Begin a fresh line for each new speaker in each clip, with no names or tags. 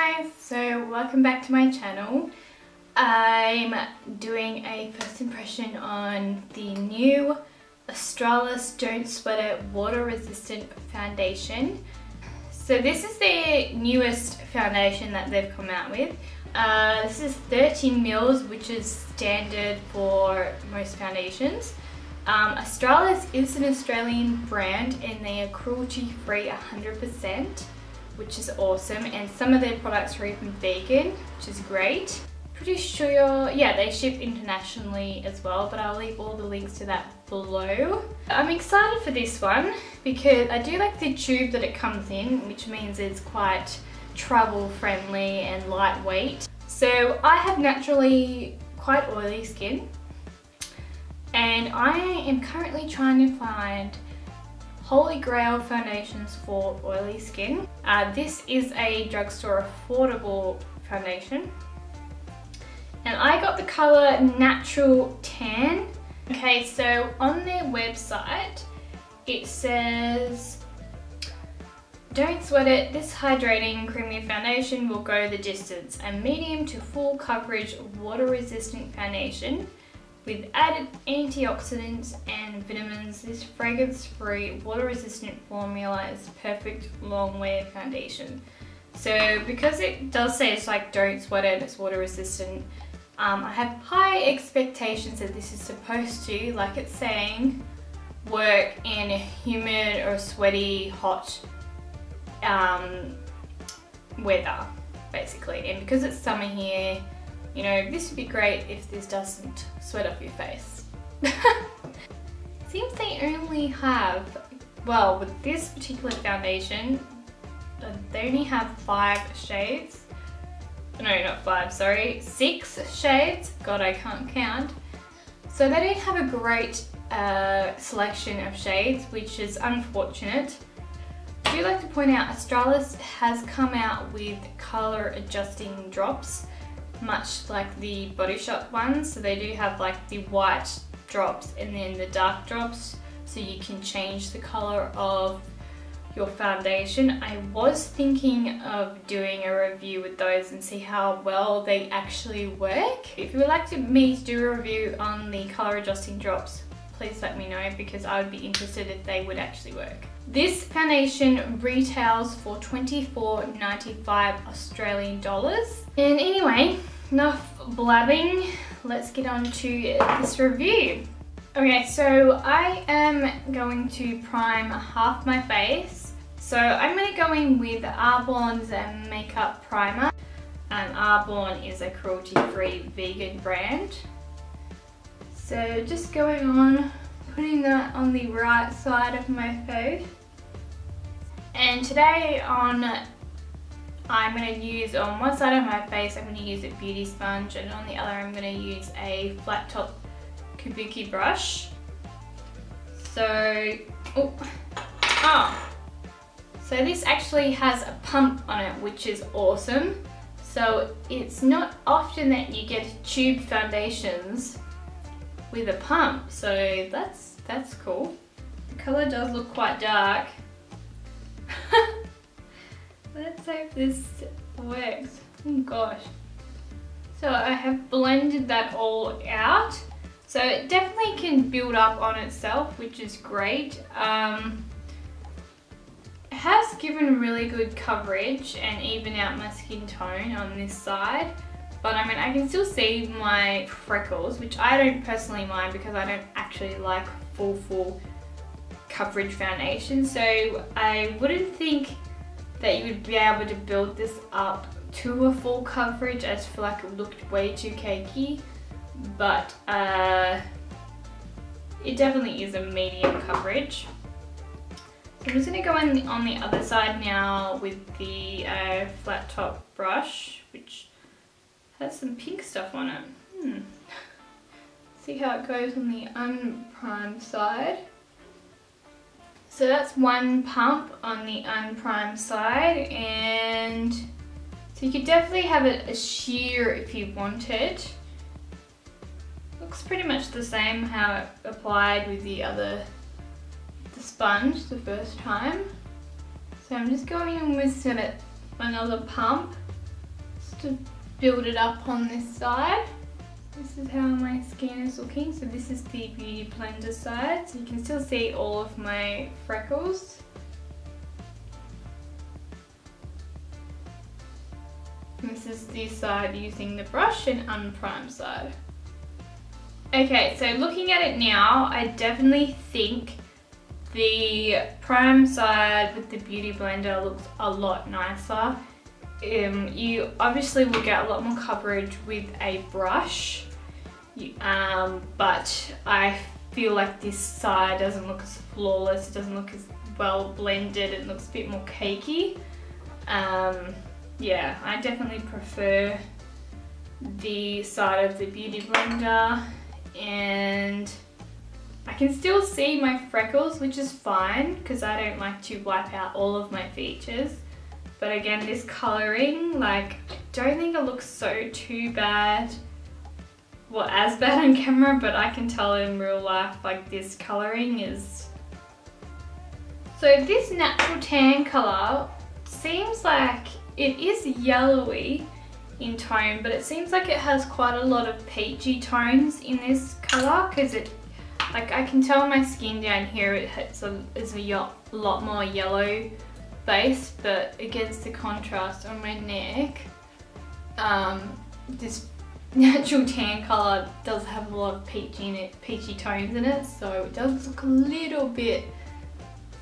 guys, so welcome back to my channel. I'm doing a first impression on the new Australis Don't Sweat It water resistant foundation. So this is their newest foundation that they've come out with. This is 13 mils, which is standard for most foundations. Australis is an Australian brand and they are cruelty free 100%, which is awesome, and some of their products are even vegan, which is great. Pretty sure, yeah, they ship internationally as well, but I'll leave all the links to that below. I'm excited for this one because I do like the tube that it comes in, which means it's quite travel friendly and lightweight. So I have naturally quite oily skin, and I am currently trying to find Holy Grail foundations for oily skin. This is a drugstore affordable foundation, and I got the colour Natural Tan. Okay, so on their website it says, "Don't sweat it, this hydrating creamy foundation will go the distance. A medium to full coverage water resistant foundation with added antioxidants and vitamins. This fragrance-free, water-resistant formula is perfect long-wear foundation." So because it does say it's like don't sweat it, it's water-resistant, I have high expectations that this is supposed to, like it's saying, work in a humid or sweaty, hot weather, basically. And because it's summer here, you know, this would be great if this doesn't sweat off your face. Seems they only have, well, with this particular foundation, they only have 5 shades. No, not 5, sorry, 6 shades. God, I can't count. So they don't have a great selection of shades, which is unfortunate. I do like to point out Australis has come out with colour adjusting drops, much like the Body Shop ones. So they do have like the white drops and then the dark drops, so you can change the colour of your foundation. I was thinking of doing a review with those and see how well they actually work. If you would like me to do a review on the colour adjusting drops, please let me know, because I would be interested if they would actually work. This foundation retails for $24.95 Australian dollars. And anyway, enough blabbing, let's get on to this review. Okay, so I am going to prime half my face. So I'm going to go in with Arbonne's Makeup Primer. And Arbonne is a cruelty-free vegan brand. So just going on, putting that on the right side of my face. And today I'm going to use, on one side of my face, I'm going to use a beauty sponge, and on the other I'm going to use a flat top kabuki brush. So, so this actually has a pump on it, which is awesome. So it's not often that you get tube foundations with a pump, so that's cool. The colour does look quite dark. Let's hope this works. Oh gosh. So I have blended that all out. So it definitely can build up on itself, which is great. It has given really good coverage and even out my skin tone on this side. But I mean, I can still see my freckles, which I don't personally mind because I don't actually like full coverage foundation. So I wouldn't think that you would be able to build this up to a full coverage. I just feel like it looked way too cakey. But it definitely is a medium coverage. So I'm just going to go in on the other side now with the flat top brush, which has some pink stuff on it. See how it goes on the unprimed side. So that's one pump on the unprimed side, and so you could definitely have it a sheer if you wanted. Looks pretty much the same how it applied with the sponge the first time. So I'm just going in with another pump to build it up on this side. This is how my skin is looking. So this is the Beauty Blender side. So you can still see all of my freckles. And this is the side using the brush and unprimed side. Okay, so looking at it now, I definitely think the prime side with the Beauty Blender looks a lot nicer. You obviously will get a lot more coverage with a brush, but I feel like this side doesn't look as flawless, it doesn't look as well blended, it looks a bit more cakey. Yeah, I definitely prefer the side of the Beauty Blender, and I can still see my freckles, which is fine because I don't like to wipe out all of my features. But again, this colouring, like, I don't think it looks so too bad. Well, as bad on camera, but I can tell in real life, like, this colouring is... So this natural tan colour seems like it is yellowy in tone, but it seems like it has quite a lot of peachy tones in this colour, because it, like, I can tell my skin down here, it's a lot more yellow base, but against the contrast on my neck, this natural tan colour does have a lot of peachy tones in it, so it does look a little bit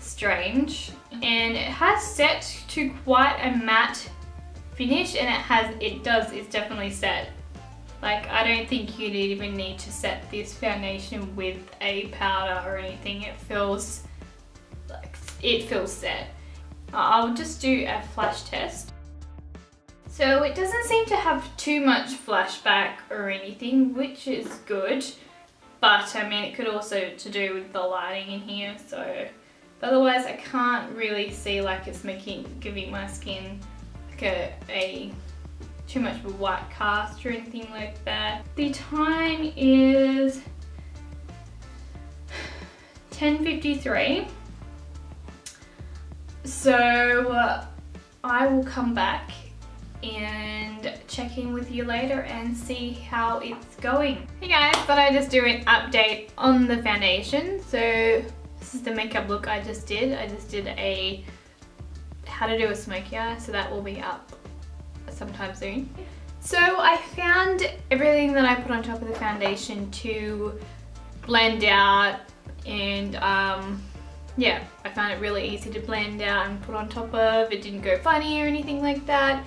strange. And it has set to quite a matte finish, and it's definitely set. Like, I don't think you'd even need to set this foundation with a powder or anything. It feels set. I'll just do a flash test. So it doesn't seem to have too much flashback or anything, which is good. But I mean, it could also to do with the lighting in here. So otherwise, I can't really see like it's giving my skin like a too much of a white cast or anything like that. The time is 10:53. So I will come back and check in with you later and see how it's going. Hey guys, thought I'd just do an update on the foundation. So this is the makeup look I just did. I just did a how to do a smoky eye, so that will be up sometime soon. So I found everything that I put on top of the foundation to blend out, and yeah, I found it really easy to blend out and put on top of. It didn't go funny or anything like that.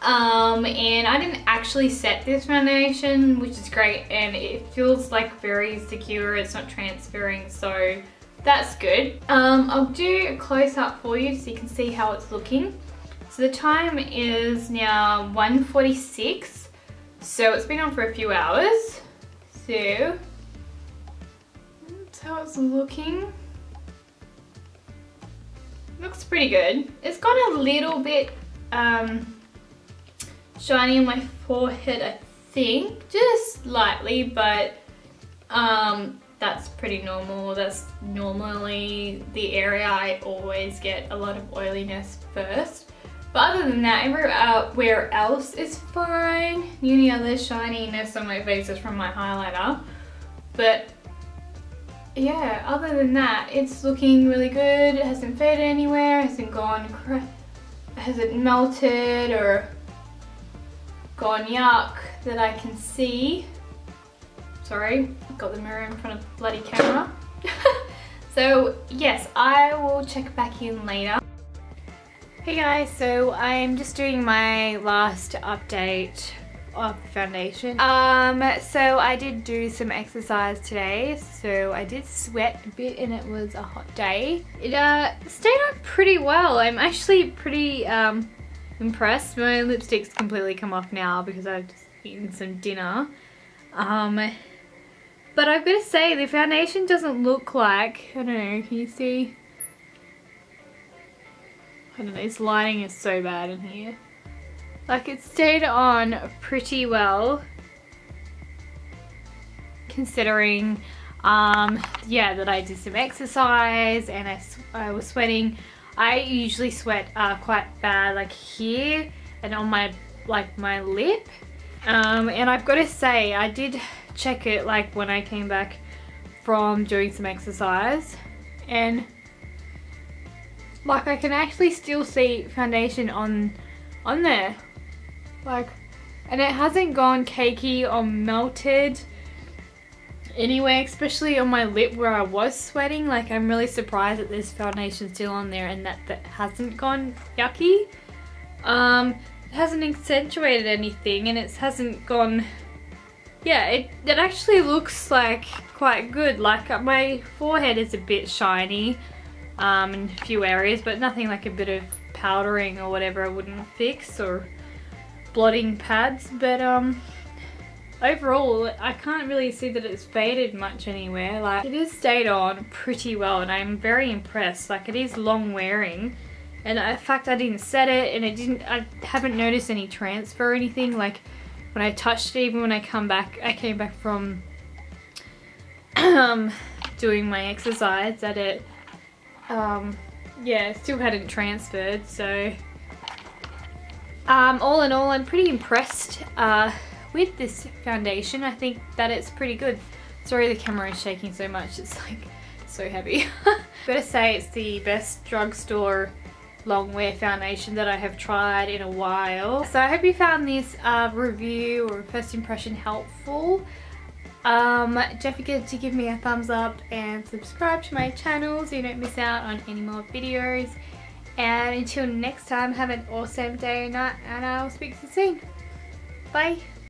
And I didn't actually set this foundation, which is great, and it feels like very secure. It's not transferring, so that's good. I'll do a close-up for you so you can see how it's looking. So the time is now 1:46, so it's been on for a few hours. So that's how it's looking. Looks pretty good. It's got a little bit shiny on my forehead, I think, just slightly, but that's pretty normal. That's normally the area I always get a lot of oiliness first. But other than that, everywhere else is fine. The only other shininess on my face is from my highlighter. But yeah, other than that, it's looking really good. It hasn't faded anywhere, it hasn't melted or gone yuck that I can see. Sorry, got the mirror in front of the bloody camera. So yes, I will check back in later. Hey guys, so I'm just doing my last update of the foundation. So I did do some exercise today, so I did sweat a bit and it was a hot day. It stayed on pretty well. I'm actually pretty impressed. My lipstick's completely come off now because I've just eaten some dinner. But I've got to say, the foundation doesn't look like, I don't know, can you see? I don't know, this lighting is so bad in here. Like, it stayed on pretty well, considering, yeah, that I did some exercise and I was sweating. I usually sweat quite bad, like here and on my
like my lip. And I've got to say, I did check it like when I came back from doing some exercise, and like I can actually still see foundation on there, like, and it hasn't gone cakey or melted anywhere, especially on my lip where I was sweating. Like, I'm really surprised that there's foundation still on there and that hasn't gone yucky. It hasn't accentuated anything, and it hasn't gone, yeah, it actually looks like quite good. Like, my forehead is a bit shiny in a few areas, but nothing like a bit of powdering or whatever I wouldn't fix, or blotting pads. But overall, I can't really see that it's faded much anywhere. Like, it has stayed on pretty well, and I'm very impressed. Like, it is long wearing, and in fact I didn't set it, and I haven't noticed any transfer or anything. Like, when I touched it, even when I came back from doing my exercise, that it yeah, it still hadn't transferred. So all in all, I'm pretty impressed with this foundation. I think that it's pretty good. Sorry the camera is shaking so much, it's like so heavy. Gotta say, it's the best drugstore long wear foundation that I have tried in a while. So I hope you found this review or first impression helpful. Don't forget to give me a thumbs up and subscribe to my channel so you don't miss out on any more videos. And until next time, have an awesome day or night, and I'll speak to you soon. Bye.